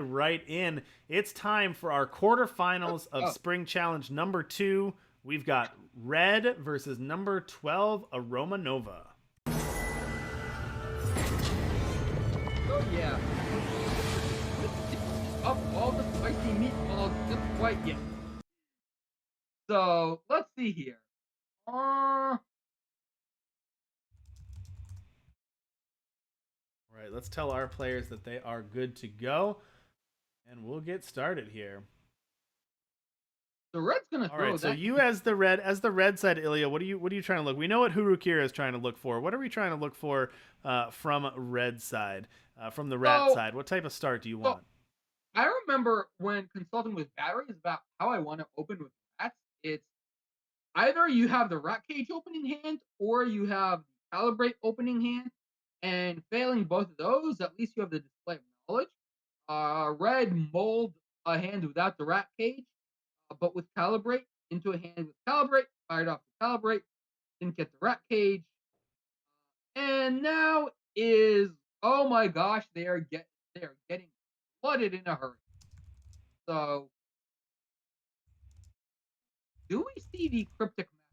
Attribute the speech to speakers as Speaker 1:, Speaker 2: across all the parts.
Speaker 1: jumping right in. It's time for our quarterfinals of Spring Challenge number 2. We've got red versus number 12, AromaNova.
Speaker 2: Oh yeah. Up all the spicy meatballs just quite yet. So let's see here.
Speaker 1: All right, let's tell our players that they are good to go, and we'll get started here.
Speaker 2: The red's gonna throw.
Speaker 1: All right, so you as the red side, Ilya, what are you trying to look? We know what Hurukira is trying to look for. What are we trying to look for from red side, from the rat side? What type of start do you want?
Speaker 2: I remember when consulting with batteries about how I want to open with rats. It's either you have the rat cage opening hand or you have the calibrate opening hand, and failing both of those, at least you have the display of knowledge. Red mold a hand without the rat cage, but with calibrate into a hand with calibrate, fired off the calibrate, didn't get the rat cage, and now is, oh my gosh, they are getting flooded in a hurry. So do we see the cryptic master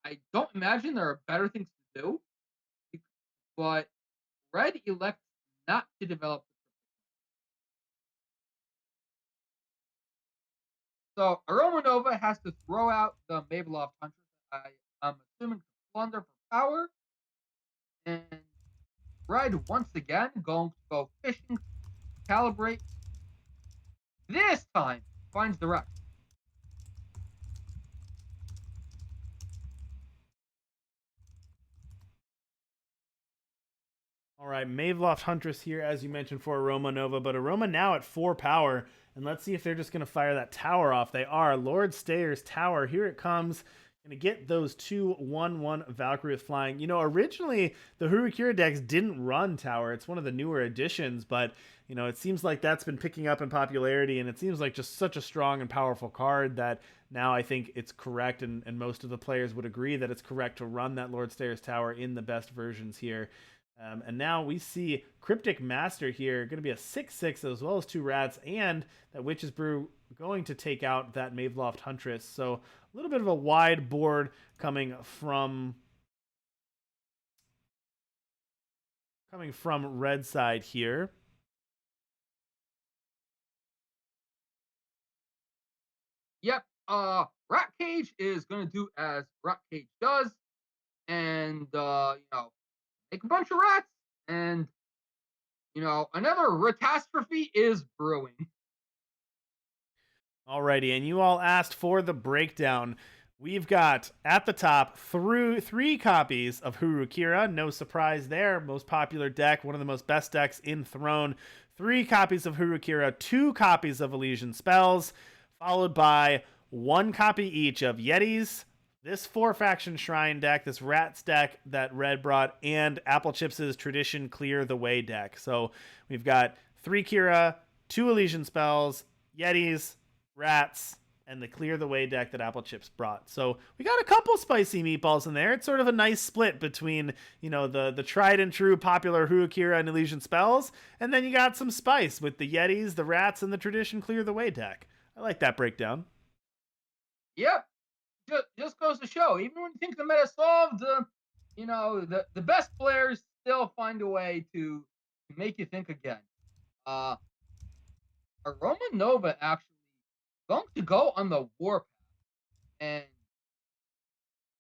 Speaker 2: come out? I don't imagine there are better things to do, but red elects not to develop the cryptic. So AromaNova has to throw out the Mabeloft Huntress. I'm assuming to plunder for power. And red once again going to go fishing, calibrate. This time finds the wreck.
Speaker 1: All right, Maveloft Huntress here, as you mentioned, for AromaNova, but Aroma now at 4 power, and let's see if they're just going to fire that tower off. They are. Lord Stayer's tower, here it comes. Going to get those 2 1/1 Valkyries flying. You know, originally, the Hurukira decks didn't run tower. It's one of the newer additions, but, you know, it seems like that's been picking up in popularity, and it seems like just such a strong and powerful card that now I think it's correct, and most of the players would agree that it's correct to run that Lord Stayer's tower in the best versions here. And now we see Cryptic Master here, going to be a 6/6 as well as 2 rats, and that Witch's Brew going to take out that Maveloft Huntress. So a little bit of a wide board coming from red side here.
Speaker 2: Yep. Rat Cage is going to do as Rat Cage does, and make a bunch of rats, and another catastrophe is brewing.
Speaker 1: Alrighty, and you all asked for the breakdown. We've got at the top 3 copies of Hurukira. No surprise there. Most popular deck, one of the most best decks in Throne. 3 copies of Hurukira, 2 copies of Elysian Spells, followed by 1 copy each of Yetis, this 4-faction Shrine deck, this Rats deck that Red brought, and Apple Chips' Tradition Clear the Way deck. So we've got 3 Kira, 2 Elysian Spells, Yetis, Rats, and the Clear the Way deck that Apple Chips brought. So we got a couple spicy meatballs in there. It's sort of a nice split between, the tried and true popular Hurukira and Elysian Spells, and then you got some spice with the Yetis, the Rats, and the Tradition Clear the Way deck. I like that breakdown.
Speaker 2: Yep. Just goes to show, even when you think the meta solved, the best players still find a way to make you think again. AromaNova actually going to go on the warpath and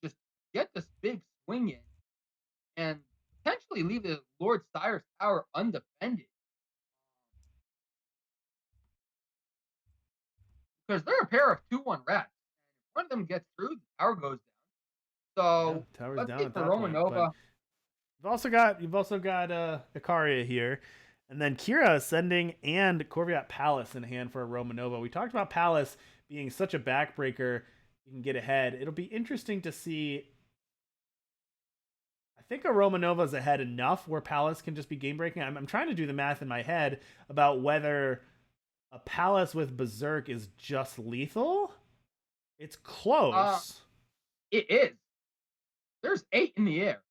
Speaker 2: just get this big swing in and potentially leave the Lord Steyer's tower undefended. Because they're a pair of 2/1 rats. One of them gets through, the tower goes down. So
Speaker 1: yeah, tower's
Speaker 2: let's
Speaker 1: down
Speaker 2: see
Speaker 1: at
Speaker 2: for
Speaker 1: that
Speaker 2: AromaNova.
Speaker 1: You've also got Ikaria here, and then Kira Ascending and Corviat Palace in hand for AromaNova. We talked about Palace being such a backbreaker. You can get ahead. It'll be interesting to see. I think AromaNova's ahead enough where Palace can just be game breaking. I'm trying to do the math in my head about whether a Palace with Berserk is just lethal. It's close.
Speaker 2: It is. There's 8 in the air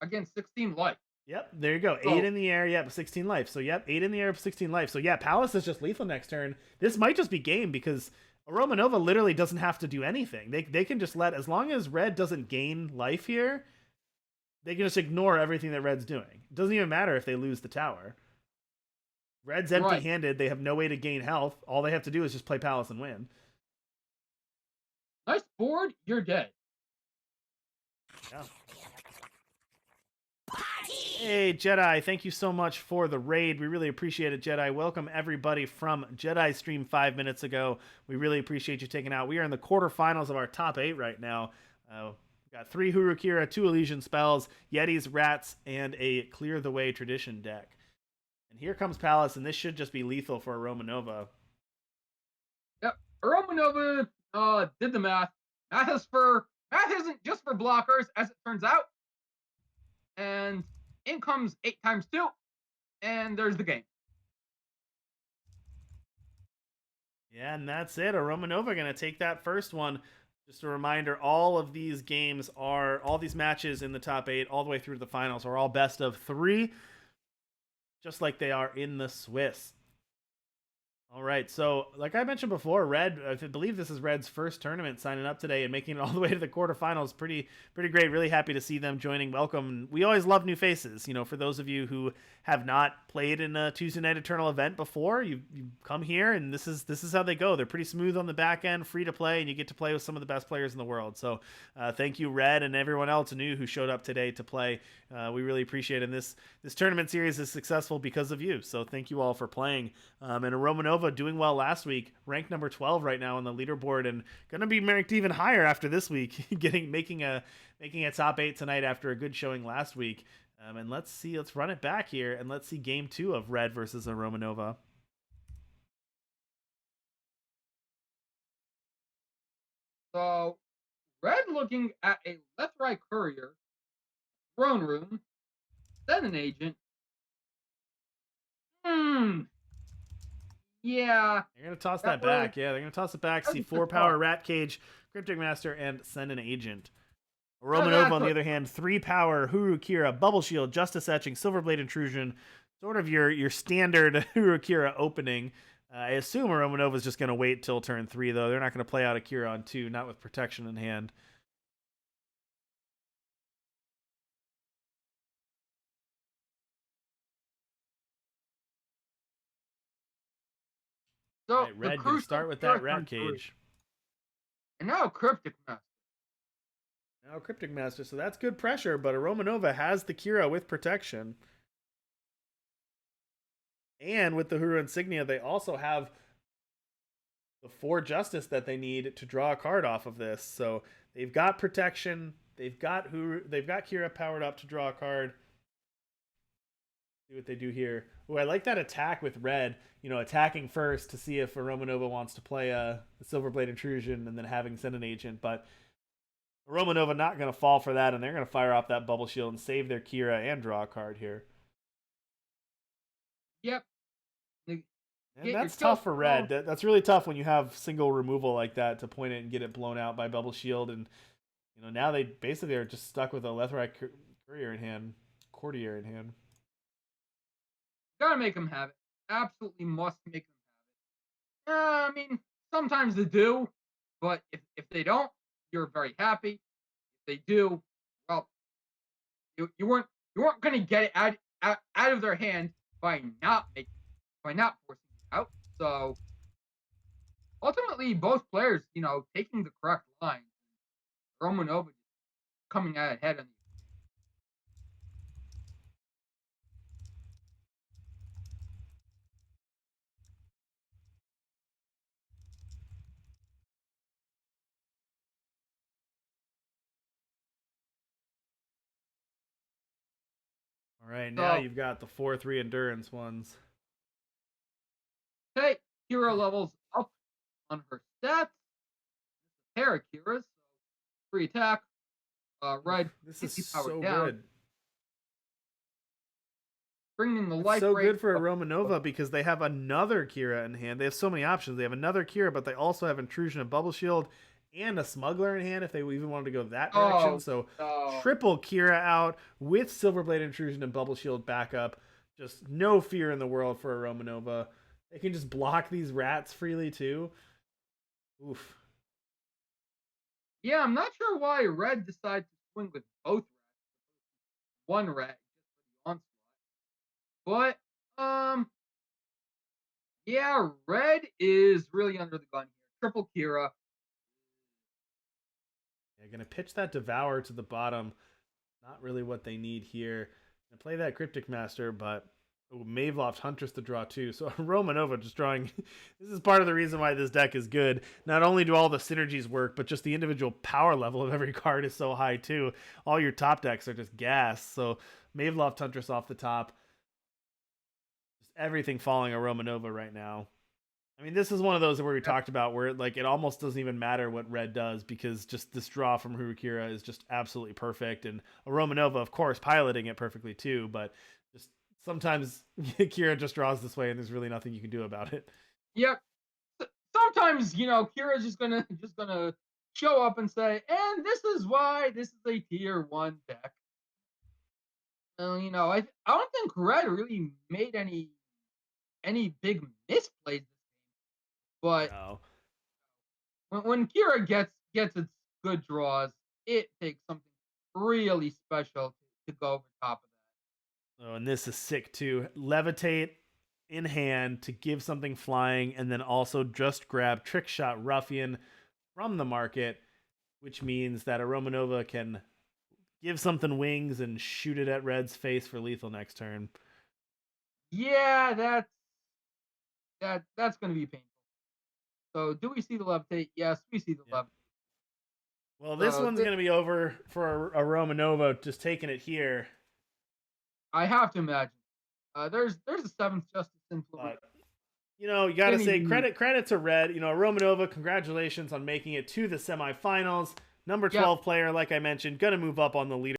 Speaker 2: against 16 life.
Speaker 1: Yep, there you go. 8
Speaker 2: So
Speaker 1: in the air, yep, 16 life. So, yep, 8 in the air, 16 life. So, yeah, Palace is just lethal next turn. This might just be game because AromaNova literally doesn't have to do anything. They can just let, as long as red doesn't gain life here, they can just ignore everything that red's doing. It doesn't even matter if they lose the tower. Red's empty
Speaker 2: right,
Speaker 1: handed. They have no way to gain health. All they have to do is just play Palace and win.
Speaker 2: nice board. You're dead.
Speaker 1: Yeah. Hey, Jedi, thank you so much for the raid. We really appreciate it, Jedi. Welcome, everybody, from Jedi Stream 5 minutes ago. We really appreciate you taking out. We are in the quarterfinals of our top 8 right now. We got 3 Hurukira, 2 Elysian spells, Yetis, Rats, and a Clear the Way Tradition deck. And here comes Palace, and this should just be lethal for AromaNova.
Speaker 2: Yep. AromaNova did the math. Math isn't just for blockers, as it turns out. And in comes 8 times 2, and there's the game.
Speaker 1: Yeah, and that's it. AromaNova going to take that first one. Just a reminder, all these matches in the top 8, all the way through to the finals, are all best of 3, just like they are in the Swiss. All right, so like I mentioned before, Red, I believe this is Red's first tournament signing up today and making it all the way to the quarterfinals. Pretty great. Really happy to see them joining. Welcome. We always love new faces. You know, for those of you who have not played in a Tuesday Night Eternal event before, you come here and this is how they go. They're pretty smooth on the back end, free to play, and you get to play with some of the best players in the world. So thank you, Red, and everyone else new who showed up today to play. We really appreciate it. And this tournament series is successful because of you. So thank you all for playing. And AromaNova doing well last week, ranked number 12 right now on the leaderboard, and going to be ranked even higher after this week, making a top 8 tonight after a good showing last week. And let's run it back here, and let's see game 2 of Red versus AromaNova.
Speaker 2: So Red looking at a left-right courier, throne room, then an agent. Yeah.
Speaker 1: They're going to toss that back. Yeah, they're going to toss it back. See 4-power Rat Cage, Cryptic Master, and send an agent. AromaNova, on the other hand, 3-power Hurukira, Bubble Shield, Justice Etching, Silverblade Intrusion, sort of your standard Hurukira opening. I assume AromaNova is just going to wait till turn 3, though. They're not going to play out Akira on 2, not with protection in hand.
Speaker 2: So
Speaker 1: right, Red going to start with that Rat Cage.
Speaker 2: And now Cryptic Master.
Speaker 1: Now Cryptic Master, so that's good pressure, but AromaNova has the Kira with protection. And with the Huru Insignia, they also have the 4 Justice that they need to draw a card off of this. So they've got protection, they've got Kira powered up to draw a card. See what they do here. Oh, I like that attack with Red. You know, attacking first to see if AromaNova wants to play a Silverblade Intrusion and then having send an agent. But AromaNova not going to fall for that, and they're going to fire off that Bubble Shield and save their Kira and draw a card here.
Speaker 2: Yep.
Speaker 1: And that's tough for Red. That's really tough when you have single removal like that to point it and get it blown out by Bubble Shield. And, you know, now they basically are just stuck with a left-right courier in hand.
Speaker 2: Gotta make them have it. Absolutely must make them have it. I mean, sometimes they do, but if they don't, you're very happy. If they do, well, you weren't gonna get it out of their hand by not forcing it out. So ultimately, both players, you know, taking the correct line. RomanOva coming out ahead on the.
Speaker 1: All right, now you've got the 4-3 endurance ones.
Speaker 2: Okay, hero levels up on her stats. Pair of Kiras, so free attack. Red.
Speaker 1: This is so good.
Speaker 2: Bringing the life
Speaker 1: so
Speaker 2: rate
Speaker 1: good for AromaNova because they have another Kira in hand. They have so many options. They have another Kira, but they also have Intrusion and Bubble Shield and a smuggler in hand if they even wanted to go that direction.
Speaker 2: Oh
Speaker 1: So
Speaker 2: no.
Speaker 1: triple Kira out with Silverblade Intrusion and Bubble Shield backup. Just no fear in the world for a Romanova. They can just block these rats freely too. Oof.
Speaker 2: Yeah, I'm not sure why Red decided to swing with both rats, one rat just for the onslaught. But yeah, Red is really under the gun here. Triple Kira.
Speaker 1: They're gonna pitch that Devour to the bottom. Not really what they need here. Gonna play that Cryptic Master, but Maveloft Huntress to draw too. So Romanova just drawing. This is part of the reason why this deck is good. Not only do all the synergies work, but just the individual power level of every card is so high too. All your top decks are just gas. So Maveloft Huntress off the top. Just everything falling a Romanova right now. I mean, this is one of those where we talked about where like it almost doesn't even matter what red does because just this draw from Hurukira is just absolutely perfect, and a Romanova, of course, piloting it perfectly too. But just sometimes Kira just draws this way, and there's really nothing you can do about it.
Speaker 2: Yep. Sometimes Kira's just gonna show up and say, and this is why this is a tier 1 deck. I don't think Red really made any big misplays, but
Speaker 1: No.
Speaker 2: when Kira gets its good draws, it takes something really special to go over top of
Speaker 1: Oh, and this is sick too. Levitate in hand to give something flying, and then also just grab Trick Shot Ruffian from the market, which means that a Romanova can give something wings and shoot it at Red's face for lethal next turn.
Speaker 2: that. Yeah, that's going to be painful. So, do we see the levitate? Yes, we see the
Speaker 1: Yep.
Speaker 2: levitate.
Speaker 1: Well, this
Speaker 2: So,
Speaker 1: one's going to be over for a Romanova just taking it here.
Speaker 2: I have to imagine. There's a seventh Justice in Florida.
Speaker 1: But you got to
Speaker 2: Didn't
Speaker 1: say
Speaker 2: even need.
Speaker 1: credit to Red. Romanova, congratulations on making it to the semifinals. Number
Speaker 2: Yep.
Speaker 1: 12 player, like I mentioned, going to move up on the leader.